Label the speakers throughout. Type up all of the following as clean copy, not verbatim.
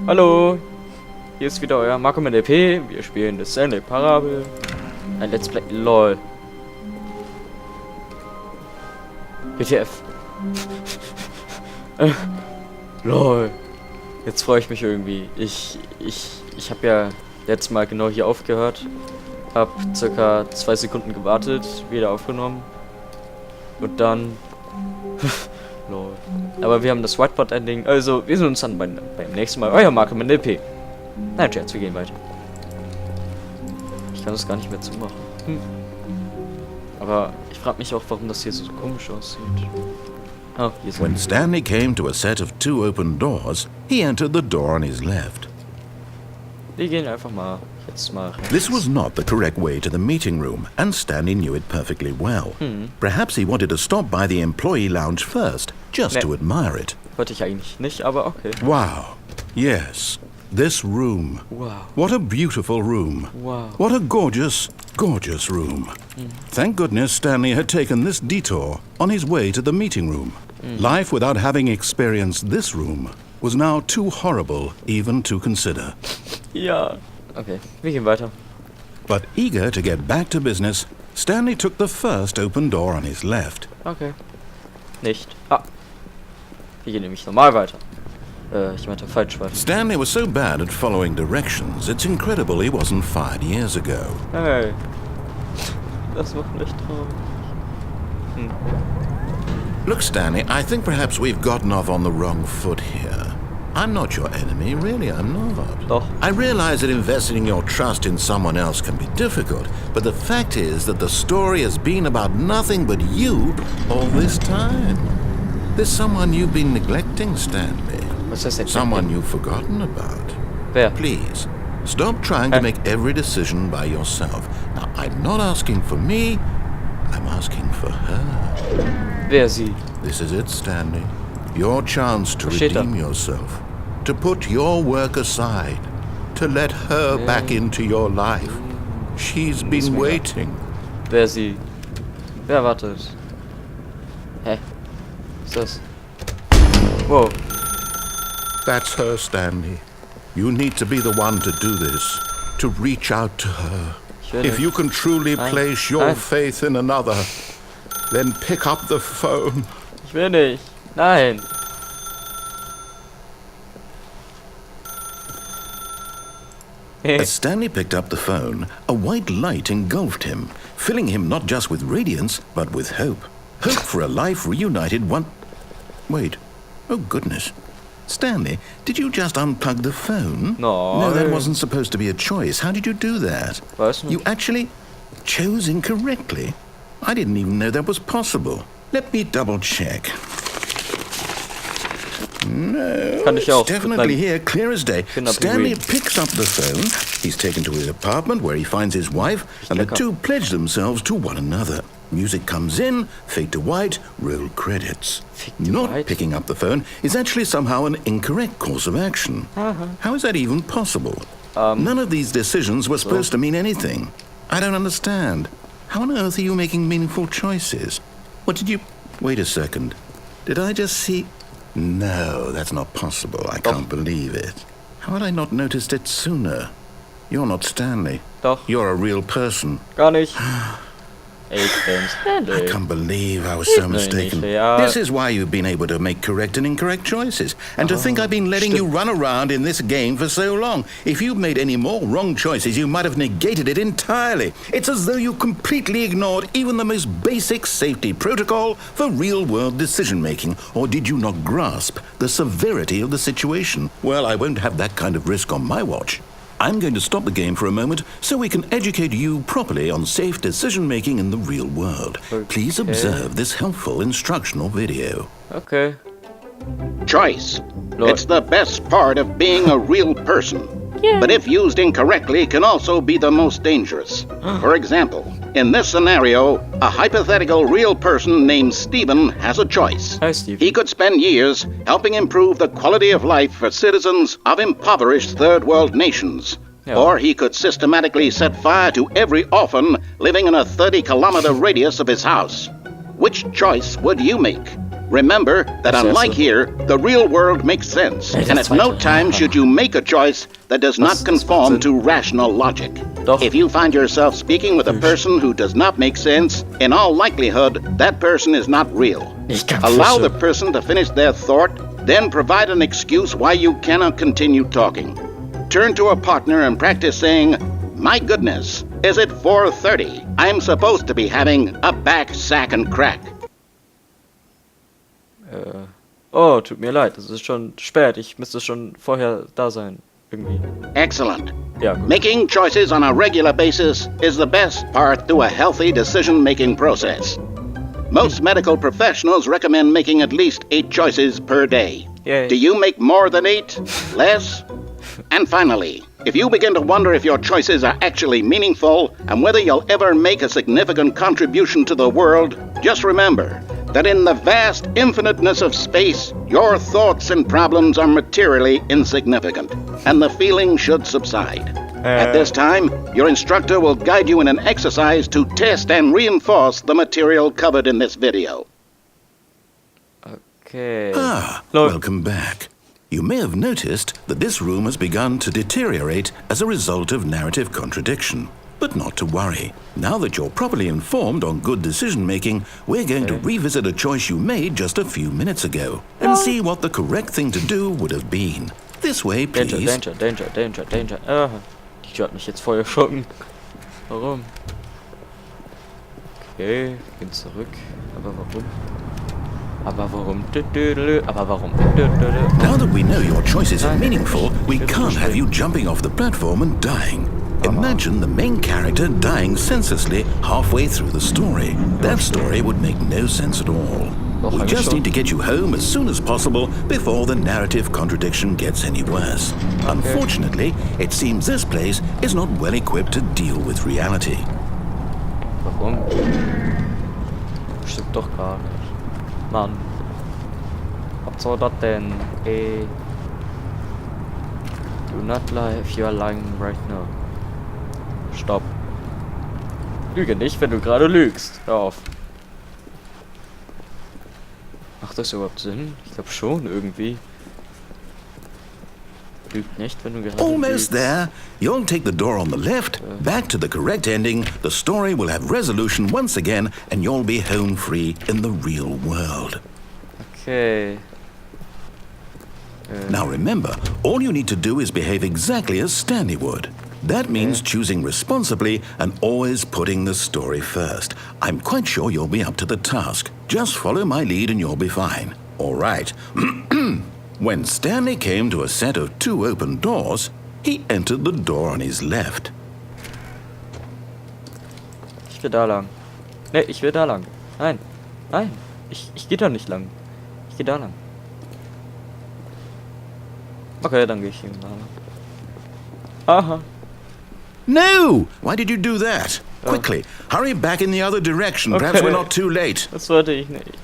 Speaker 1: Hallo, hier ist wieder euer MarcomanLP. Wir spielen das Stanley Parabel. Ein Let's Play. LOL. WTF. LOL. Jetzt freue ich mich irgendwie. Ich habe ja letztes Mal genau hier aufgehört. Hab circa 2 Sekunden gewartet, wieder aufgenommen. Und dann... LOL. Aber wir haben das Whiteboard-Ending. Also, wir sehen uns dann beim nächsten Mal. Euer MarcomanLP. Nein, Scherz, wir gehen weiter. Ich kann das gar nicht mehr zumachen. Aber ich frage mich auch, warum das hier so komisch aussieht. Oh, hier ist
Speaker 2: When Stanley came to a set of 2 open doors, he entered the door on his left.
Speaker 1: Wir gehen einfach mal jetzt mal rechts.
Speaker 2: This was not the correct way to the meeting room, and Stanley knew it perfectly well. Perhaps he wanted to stop by the employee lounge first, just to admire it.
Speaker 1: Wollte ich eigentlich nicht, aber okay.
Speaker 2: Wow. Yes. This room.
Speaker 1: Wow.
Speaker 2: What a beautiful room.
Speaker 1: Wow.
Speaker 2: What a gorgeous, gorgeous room. Thank goodness Stanley had taken this detour on his way to the meeting room. Life without having experienced this room was now too horrible even to consider.
Speaker 1: Ja. Okay, wir gehen weiter.
Speaker 2: But eager to get back to business, Stanley took the first open door on his left.
Speaker 1: Okay. Nicht. Ah. Wir gehen nämlich normal weiter. Ich meinte falsch weiter.
Speaker 2: Stanley was so bad at following directions, it's incredible he wasn't fired years ago.
Speaker 1: Hey. Das macht mich traurig.
Speaker 2: Look, Stanley, I think perhaps we've gotten off on the wrong foot here. I'm not your enemy, really, I'm not.
Speaker 1: Doch.
Speaker 2: I realize that investing your trust in someone else can be difficult, but the fact is that the story has been about nothing but you all this time. There's someone you've been neglecting, Stanley.
Speaker 1: Was ist das?
Speaker 2: Someone you've forgotten about.
Speaker 1: Wer?
Speaker 2: Please, stop trying to make every decision by yourself. Now, I'm not asking for me, I'm asking for her.
Speaker 1: Wer sie?
Speaker 2: This is it, Stanley. Your chance to
Speaker 1: Steht da?
Speaker 2: redeem yourself. To put your work aside. To let her back into your life. She's been waiting.
Speaker 1: Wer sie? Wer wartet? Hä? Was ist das? Wow.
Speaker 2: That's her, Stanley. You need to be the one to do this. To reach out to her. If you can truly place your faith in another, then pick up the phone.
Speaker 1: Ich will nicht. Nein.
Speaker 2: As Stanley picked up the phone, a white light engulfed him, filling him not just with radiance, but with hope. Hope for a life reunited one... Wait. Oh, goodness. Stanley, did you just unplug the phone?
Speaker 1: No.
Speaker 2: No, that wasn't supposed to be a choice. How did you do that?
Speaker 1: Weiß nicht.
Speaker 2: You actually chose incorrectly? I didn't even know that was possible. Let me double check. No,
Speaker 1: Kann ich auch.
Speaker 2: it's definitely here, clear as day.
Speaker 1: Finger
Speaker 2: Stanley
Speaker 1: berühren.
Speaker 2: picks up the phone. He's taken to his apartment where he finds his wife, and the
Speaker 1: lecker.
Speaker 2: two pledge themselves to one another. Music comes in, fade to white, roll credits.
Speaker 1: Fade to
Speaker 2: Not
Speaker 1: white?
Speaker 2: picking up the phone is actually somehow an incorrect course of action. How is that even possible? None of these decisions were supposed to mean anything. I don't understand. How on earth are you making meaningful choices? What did you... Wait a second. Did I just see... No, that's not possible. I can't believe it. How had I not noticed it sooner? You're not Stanley.
Speaker 1: Doch.
Speaker 2: You're a real person.
Speaker 1: Gar nicht. Ich bin Stanley.
Speaker 2: I can't believe I was so mistaken.
Speaker 1: ja.
Speaker 2: This is why you've been able to make correct and incorrect choices. And to think I've been letting you run around in this game for so long. If you'd made any more wrong choices, you might have negated it entirely. It's as though you completely ignored even the most basic safety protocol for real-world decision-making. Or did you not grasp the severity of the situation? Well, I won't have that kind of risk on my watch. I'm going to stop the game for a moment so we can educate you properly on safe decision-making in the real world. Please observe this helpful instructional video.
Speaker 1: Okay.
Speaker 3: Choice.
Speaker 1: Lord.
Speaker 3: It's the best part of being a real person. But if used incorrectly, can also be the most dangerous. For example, in this scenario, a hypothetical real person named Stephen has a choice.
Speaker 1: Hi, Steve.
Speaker 3: He could spend years helping improve the quality of life for citizens of impoverished third world nations.
Speaker 1: Yeah.
Speaker 3: Or he could systematically set fire to every orphan living in a 30-kilometer radius of his house. Which choice would you make? Remember that unlike here, the real world makes sense, and at no time should you make a choice that does not conform to rational logic. If you find yourself speaking with a person who does not make sense, in all likelihood, that person is not real. Allow the person to finish their thought, then provide an excuse why you cannot continue talking. Turn to a partner and practice saying, "My goodness, is it 4:30? I'm supposed to be having a back, sack and crack."
Speaker 1: Oh, tut mir leid, es ist schon spät. Ich müsste schon vorher da sein. Irgendwie.
Speaker 3: Excellent.
Speaker 1: Ja, gut.
Speaker 3: Making choices on a regular basis is the best part to a healthy decision-making process. Most medical professionals recommend making at least 8 choices per day.
Speaker 1: Yay.
Speaker 3: Do you make more than 8? Less? And finally, if you begin to wonder if your choices are actually meaningful and whether you'll ever make a significant contribution to the world, just remember that in the vast infiniteness of space, your thoughts and problems are materially insignificant, and the feeling should subside. At this time, your instructor will guide you in an exercise to test and reinforce the material covered in this video.
Speaker 1: Okay.
Speaker 2: Welcome back. You may have noticed that this room has begun to deteriorate as a result of narrative contradiction. But not to worry. Now that you're properly informed on good decision-making, we're going to revisit a choice you made just a few minutes ago and see what the correct thing to do would have been. This way, please.
Speaker 1: Danger. Die Tür hat mich jetzt voll erschrocken. Warum? Okay, wir gehen zurück. Aber warum?
Speaker 2: Now that we know your choices are meaningful, we can't have you jumping off the platform and dying. Imagine the main character dying senselessly halfway through the story. That story would make no sense at all. We just need to get you home as soon as possible before the narrative contradiction gets any worse. Unfortunately, it seems this place is not well equipped to deal with reality.
Speaker 1: Warum? Stimmt doch gar nicht. Mann. Was soll das denn? Do not lie if you are lying right now. Stopp. Lüge nicht, wenn du gerade lügst. Hör auf. Macht das überhaupt Sinn? Ich glaube schon, irgendwie. Lügt nicht, wenn du gerade
Speaker 2: Almost
Speaker 1: lügst.
Speaker 2: there. You'll take the door on the left, back to the correct ending, the story will have resolution once again, and you'll be home free in the real world.
Speaker 1: Okay.
Speaker 2: Now remember, all you need to do is behave exactly as Stanley would. That means choosing responsibly and always putting the story first. I'm quite sure you'll be up to the task. Just follow my lead and you'll be fine. All right. When Stanley came to a set of 2 open doors, he entered the door on his left.
Speaker 1: Ich will da lang. Ne, ich will da lang. Nein. Ich gehe da nicht lang. Ich gehe da lang. Okay, dann gehe ich hier da lang. Aha.
Speaker 2: No! Why did you do that? Quickly, hurry back in the other direction. Perhaps we're not too late.
Speaker 1: Das wollte ich nicht.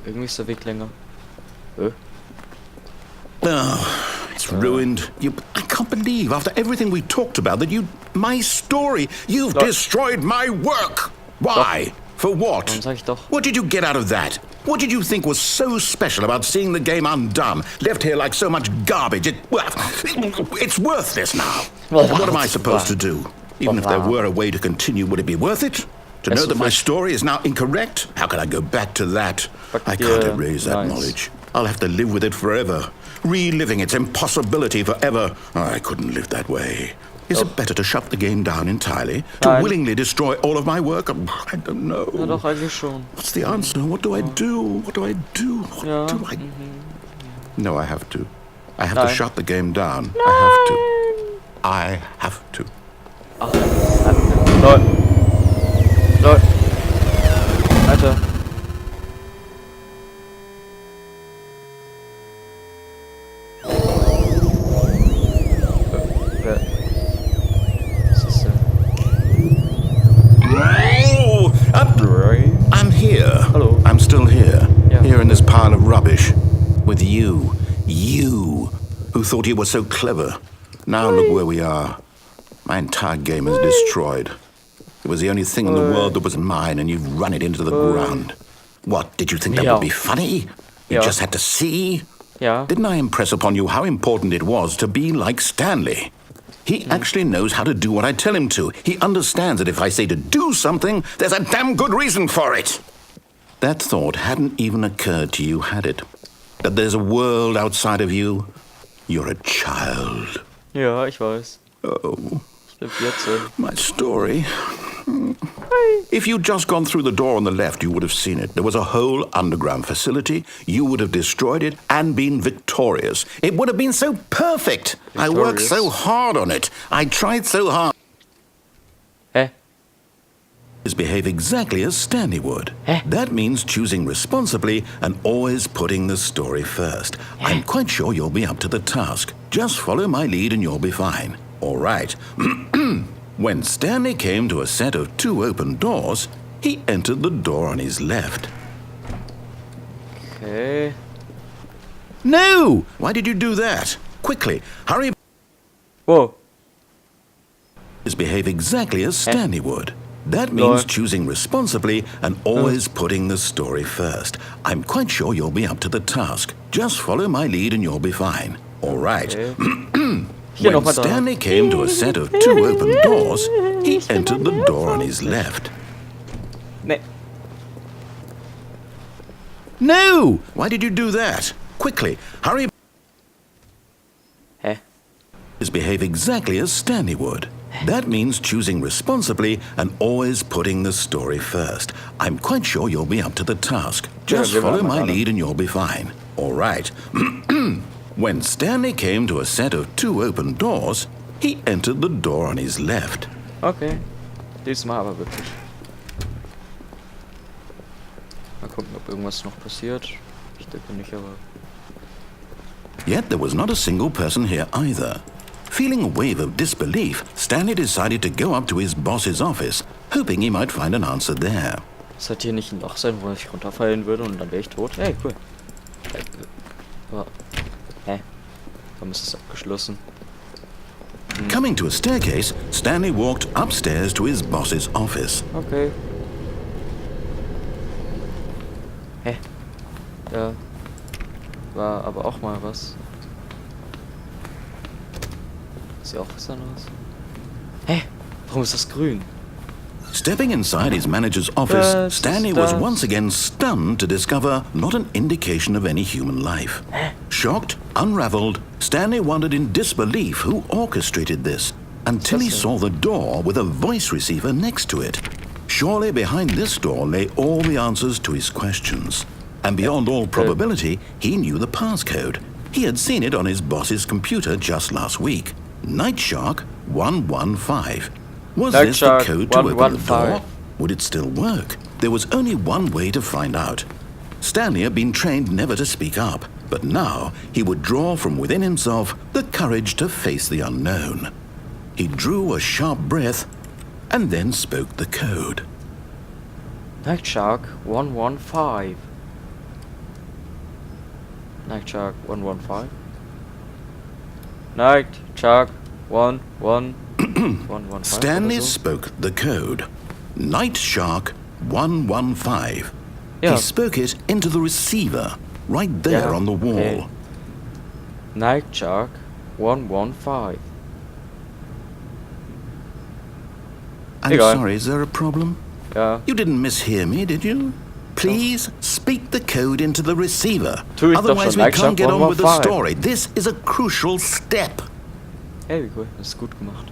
Speaker 1: Irgendwie ist der Weg länger.
Speaker 2: Oh, it's ruined. I can't believe, after everything we talked about, that my story, you've destroyed my work. Why? For what?
Speaker 1: Warum sag ich doch?
Speaker 2: What did you get out of that? What did you think was so special about seeing the game undone, left here like so much garbage? It's worthless now. What am I supposed to do? Even if there were a way to continue, would it be worth it? To know that my story is now incorrect? How can I go back to that? I can't erase that knowledge. I'll have to live with it forever, reliving its impossibility forever. I couldn't live that way. Is it better to shut the game down entirely? To willingly destroy all of my work? I don't know.
Speaker 1: Ja, doch, eigentlich schon.
Speaker 2: What's the answer? What do I do? What do I do? What do I... No, I have to. I have to shut the game down. I have to.
Speaker 1: Lol. Alter.
Speaker 2: I'm here.
Speaker 1: Hello.
Speaker 2: I'm still here.
Speaker 1: Yeah.
Speaker 2: Here in this pile of rubbish. With you. You. Who thought you were so clever. Now look where we are. My entire game is destroyed. It was the only thing in the world that was mine, and you've run it into the ground. What, did you think that would be funny? You just had to see?
Speaker 1: Ja.
Speaker 2: Didn't I impress upon you how important it was to be like Stanley? He actually knows how to do what I tell him to. He understands that if I say to do something, there's a damn good reason for it. That thought hadn't even occurred to you, had it? That there's a world outside of you? You're a child.
Speaker 1: Ja, ich weiß.
Speaker 2: Oh.
Speaker 1: Ich bin 14.
Speaker 2: My story. If you'd just gone through the door on the left, you would have seen it. There was a whole underground facility. You would have destroyed it and been victorious. It would have been so perfect. I worked so hard on it. I tried so hard.
Speaker 1: Hä?
Speaker 2: Behave exactly as Stanley would. That means choosing responsibly and always putting the story first. I'm quite sure you'll be up to the task. Just follow my lead and you'll be fine. All right. When Stanley came to a set of 2 open doors, he entered the door on his left.
Speaker 1: Okay.
Speaker 2: No! Why did you do that? Quickly, hurry.
Speaker 1: Whoa.
Speaker 2: Behave exactly as Stanley would. That means choosing responsibly and always putting the story first. I'm quite sure you'll be up to the task. Just follow my lead and you'll be fine. All right. When Stanley came to a set of 2 open doors, he entered the door on his left.
Speaker 1: Nee.
Speaker 2: No! Why did you do that? Quickly, hurry.
Speaker 1: Hä?
Speaker 2: Behave exactly as Stanley would. That means choosing responsibly and always putting the story first. I'm quite sure you'll be up to the task. Just follow my lead and you'll be fine. All right. When Stanley came to a set of 2 open doors, he entered the door on his left.
Speaker 1: Okay. Diesmal aber wirklich. Mal gucken, ob irgendwas noch passiert. Ich denke nicht, aber...
Speaker 2: Yet there was not a single person here either. Feeling a wave of disbelief, Stanley decided to go up to his boss's office, hoping he might find an answer there.
Speaker 1: Sollte hier nicht ein Loch sein, wo ich runterfallen würde und dann wäre ich tot? Hey, cool. Aber... Hä? Warum ist es abgeschlossen?
Speaker 2: Coming to a staircase, Stanley walked upstairs to his boss's office.
Speaker 1: Okay. Hä? Da war aber auch mal was. Ist hier auch was anderes? Hä? Warum ist das grün?
Speaker 2: Stepping inside his manager's office, Stanley was once again stunned to discover not an indication of any human life. Shocked, unraveled, Stanley wondered in disbelief who orchestrated this, until he saw the door with a voice receiver next to it. Surely behind this door lay all the answers to his questions. And beyond all probability, he knew the passcode. He had seen it on his boss's computer just last week. Night Shark 115. Was this the code to open the door? Would it still work? There was only one way to find out. Stanley had been trained never to speak up, but now he would draw from within himself the courage to face the unknown. He drew a sharp breath and then spoke the code.
Speaker 1: Night Shark 115. Night Shark 115. Night Shark 115.
Speaker 2: Stanley spoke the code. Night Shark 115. He spoke it into the receiver, right there on the wall.
Speaker 1: Okay. Night Shark 115.
Speaker 2: I'm sorry, is there a problem?
Speaker 1: Ja.
Speaker 2: You didn't mishear me, did you? Please speak the code into the receiver.
Speaker 1: Otherwise
Speaker 2: we can't get on with the story. This is a crucial step.
Speaker 1: Hey, wie cool. Das ist gut gemacht.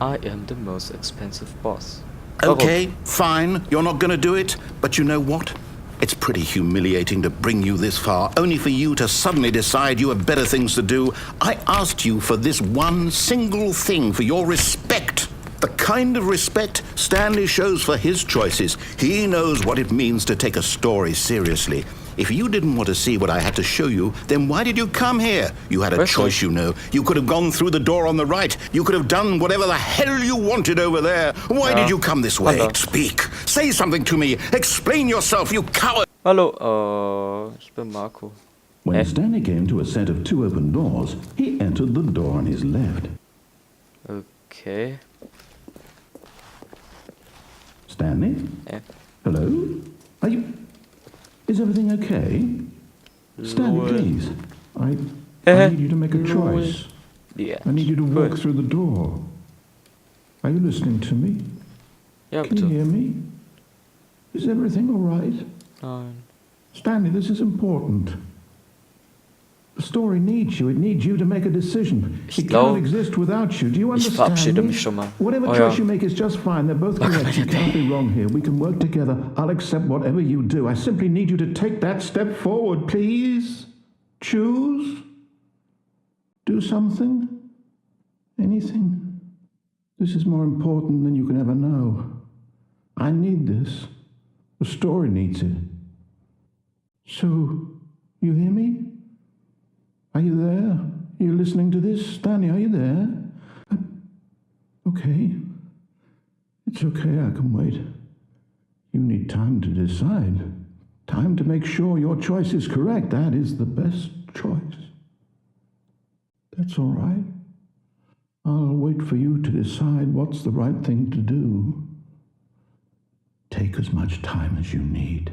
Speaker 1: I am the most expensive boss.
Speaker 2: Okay, fine. You're not going to do it. But you know what? It's pretty humiliating to bring you this far, only for you to suddenly decide you have better things to do. I asked you for this one single thing, for your respect. The kind of respect Stanley shows for his choices. He knows what it means to take a story seriously. If you didn't want to see what I had to show you, then why did you come here? You had a choice, you know. You could have gone through the door on the right. You could have done whatever the hell you wanted over there. Why did you come this way? Speak. Say something to me. Explain yourself, you coward.
Speaker 1: Hallo, ich bin Marco.
Speaker 2: When Stanley came to a set of 2 open doors, he entered the door on his left.
Speaker 1: Okay.
Speaker 2: Stanley?
Speaker 1: Yeah.
Speaker 2: Hello? Are you... Is everything okay? Stanley, please. I need you to make a choice.
Speaker 1: Yeah.
Speaker 2: I need you to walk
Speaker 1: Cool.
Speaker 2: through the door. Are you listening to me?
Speaker 1: Ja,
Speaker 2: Can you
Speaker 1: bitte.
Speaker 2: hear me? Is everything all right?
Speaker 1: Nein.
Speaker 2: Stanley, this is important. The story needs you. It needs you to make a decision. It cannot exist without you. Do you
Speaker 1: Ich
Speaker 2: understand
Speaker 1: verabschiede
Speaker 2: me?
Speaker 1: mich schon mal.
Speaker 2: Whatever
Speaker 1: Oh
Speaker 2: choice
Speaker 1: ja.
Speaker 2: you make is just fine. They're both correct. You can't be wrong here. We can work together. I'll accept whatever you do. I simply need you to take that step forward, please. Choose. Do something. Anything. This is more important than you can ever know. I need this. The story needs it. So, you hear me? Are you there? Are you listening to this? Stanley, are you there? Okay. It's okay, I can wait. You need time to decide. Time to make sure your choice is correct. That is the best choice. That's all right. I'll wait for you to decide what's the right thing to do. Take as much time as you need.